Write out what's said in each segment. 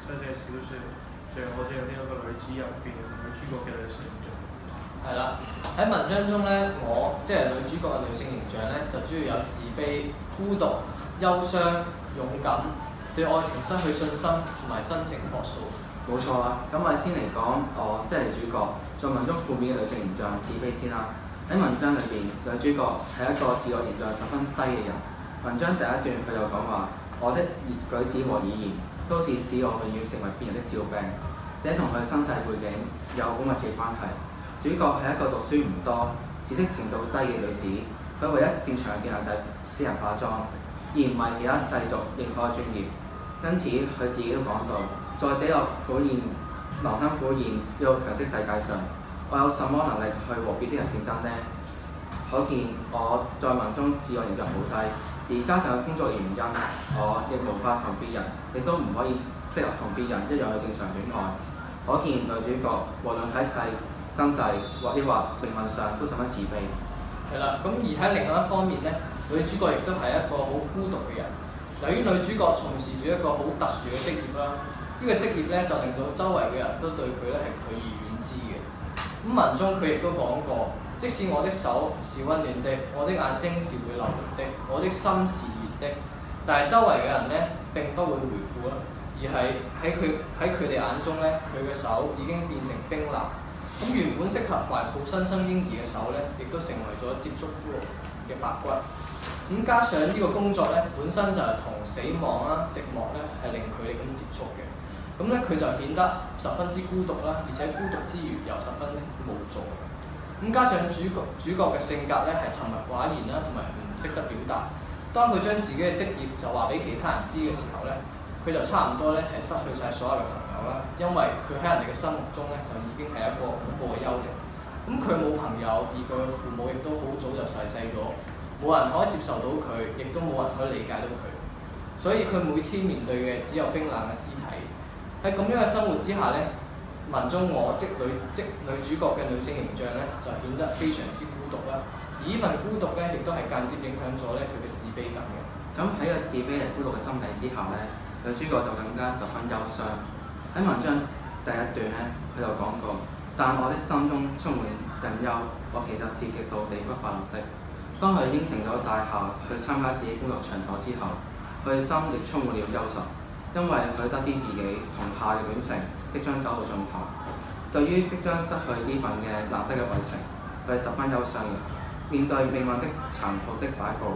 所以這次都是最我這個女子入邊女主角嘅形象。係啦，喺文章中咧，我即係女主角嘅女性形象咧，就主要有自卑、孤獨、憂傷、勇敢、對愛情失去信心同埋真情樸素。冇錯啊，咁我哋先嚟講我即係女主角在文中負面嘅女性形象自卑先啦。喺文章裏邊，女主角係一個自我形象十分低嘅人。文章第一段佢就講話：我的舉止和語言都是使我永遠成為別人的笑柄，這同佢身世背景有好密切關係。主角係一個讀書唔多、知識程度低嘅女子，佢唯一擅長嘅技能就係私人化妝，而唔係其他世俗認可嘅專業。因此佢自己都講到，在這個狼吞虎咽呢個強勢世界上，我有什麼能力去和別啲人競爭呢？可見我在文中自我形象好低，而加上工作嘅原因，我亦無法同別人，亦都唔可以適合同別人一樣去正常戀愛。可見女主角無論喺身世或命運上都十分自卑。係啦，咁而喺另外一方面咧，女主角亦都係一個好孤獨嘅人。由於女主角從事住一個好特殊嘅職業啦，呢個職業咧就令到周圍嘅人都對佢咧係拒而遠之嘅。咁文中佢亦都講過，即使我的手是溫暖的，我的眼睛是會流淚的，我的心是熱的，但係周圍嘅人咧並不會回顧啦，而係喺佢哋眼中咧，佢嘅手已經變成冰冷。咁原本適合懷抱新生嬰兒嘅手咧，亦都成為咗接觸骷髏嘅白骨。咁加上呢個工作咧，本身就係同死亡啦、寂寞咧係令佢哋咁接觸嘅。咁咧佢就顯得十分之孤獨啦，而且孤獨之餘又十分無助。咁加上主角嘅性格咧係沉默寡言啦，同埋唔識得表達。當佢將自己嘅職業就話俾其他人知嘅時候咧，佢就差唔多咧係失去晒所有嘅朋友啦，因為佢喺人哋嘅心目中咧就已經係一個恐怖嘅幽靈。咁佢冇朋友，而佢嘅父母亦都好早就逝世咗，冇人可以接受到佢，亦都冇人可以理解到佢。所以佢每天面對嘅只有冰冷嘅屍體。喺咁樣嘅生活之下咧，文中我即女主角嘅女性形象咧就顯得非常之孤獨啦。而呢份孤獨咧，亦都係間接影響咗咧佢嘅自卑感嘅。咁喺個自卑同孤獨嘅心理之下咧，女主角就更加十分憂傷。喺文章第一段咧，佢就講過：但我的心中充滿隱憂，我其實是極度地不快樂的。當佢應承咗大廈去參加自己工作場所之後，佢心亦充滿了憂愁，因為佢得知自己同下嘅戀情即將走到盡頭。對於即將失去呢份嘅難得嘅愛情，佢係十分憂傷嘅。面對命運的殘酷的擺佈，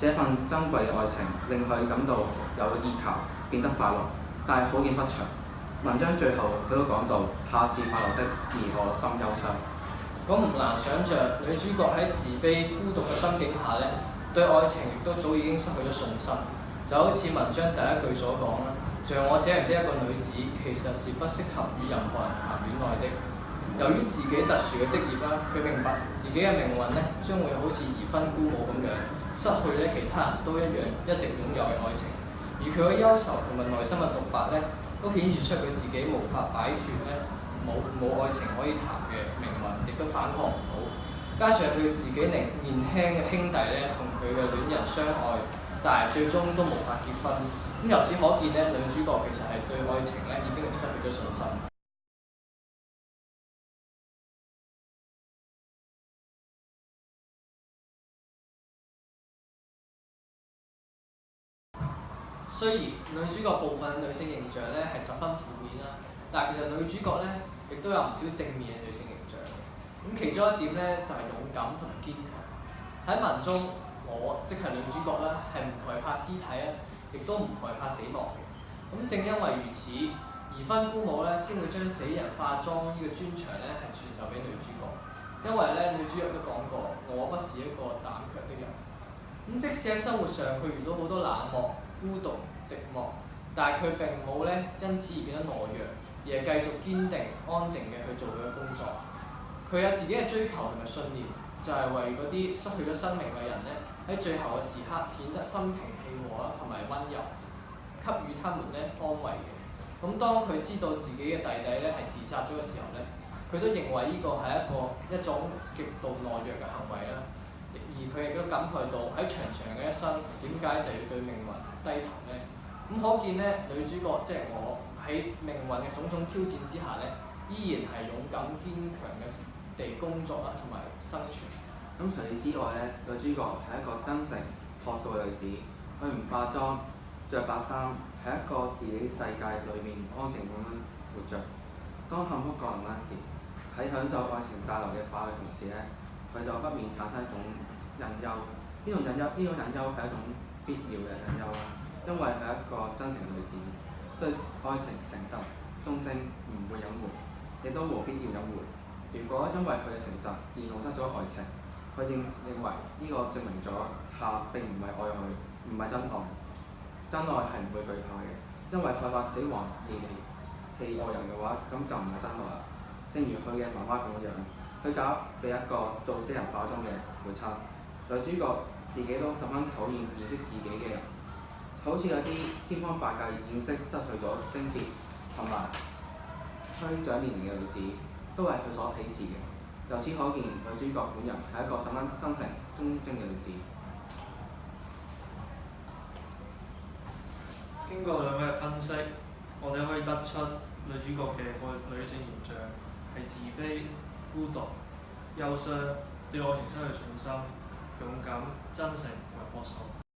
這份珍貴嘅愛情令佢感到有依靠，變得快樂，但係好景不長。文章最後佢都講到：下是快樂的，而我心憂傷。咁唔難想像，女主角喺自卑孤獨嘅心境下咧，對愛情亦都早已經失去咗信心。就好似文章第一句所講啦，像我這樣的一個女子，其實是不適合與任何人談戀愛的。由於自己特殊嘅職業啦，佢明白自己嘅命運咧，將會好似兒分姑母咁樣，失去咧其他人都一樣一直擁有嘅愛情。而佢嘅憂愁同埋內心嘅獨白咧，都顯示出佢自己無法擺脫咧冇愛情可以談嘅命運，亦都反抗唔到。加上佢自己年輕嘅兄弟咧，同佢嘅戀人相愛，但係最終都無法結婚。咁由此可見咧，女主角其實係對愛情咧已經係失去咗信心。雖然女主角部分女性形象咧係十分負面啦，但係其實女主角咧亦都有唔少正面嘅女性形象。咁其中一點咧就係勇敢同埋堅強。喺文中，我即係女主角啦，係唔害怕屍體啦，亦都唔害怕死亡嘅。咁正因為如此，兒分姑母咧先會將死人化妝呢個專長咧係傳授俾女主角。因為咧女主角都講過，我不是一個膽強的人。咁即使喺生活上佢遇到好多冷漠、孤獨、寂寞，但係佢並冇咧因此而變得懦弱，而係繼續堅定、安靜嘅去做佢嘅工作。佢有自己嘅追求同埋信念，就係為嗰啲失去咗生命嘅人咧，喺最後嘅時刻顯得心平氣和啦，同埋溫柔，給予他們咧安慰嘅。咁當佢知道自己嘅弟弟咧係自殺咗嘅時候咧，佢都認為呢個係一種極度懦弱嘅行為啦。而佢亦都感慨到喺長長嘅一生，點解就要對命運低頭呢？咁可見咧，女主角即係我喺命運嘅種種挑戰之下咧，依然係勇敢堅強嘅地工作啦，同埋生存。咁除此之外咧，女主角係一個真誠樸素嘅女子，佢唔化妝，着白衫，喺一個自己世界裏面安靜咁樣活着。當幸福降臨嗰時，喺享受愛情帶來嘅快樂同時咧，佢就不免產生一種隱憂。呢種隱憂係一種必要嘅隱憂啦，因為佢係一個真誠嘅女子，對愛情誠實忠貞，唔會隱瞞，亦都無必要隱瞞。如果因為佢嘅誠實而喪失咗愛情，佢認為呢個證明咗下並唔係愛佢，唔係真愛。真愛係唔會懼怕嘅，因為害怕死亡而離棄愛人嘅話，咁就唔係真愛啦。正如佢嘅媽媽咁樣，佢嫁俾一個做死人化妝嘅父親。女主角自己都十分討厭掩飾自己嘅人，好似有啲天方百計掩飾失去咗貞節同埋推長年齡嘅女子，都係佢所鄙視嘅。由此可見，女主角本人係一個十分真誠忠貞嘅女子。經過兩位嘅分析，我哋可以得出女主角嘅個女性形象係自卑、孤獨、憂傷、對愛情失去信心、勇敢、真誠同埋樸素。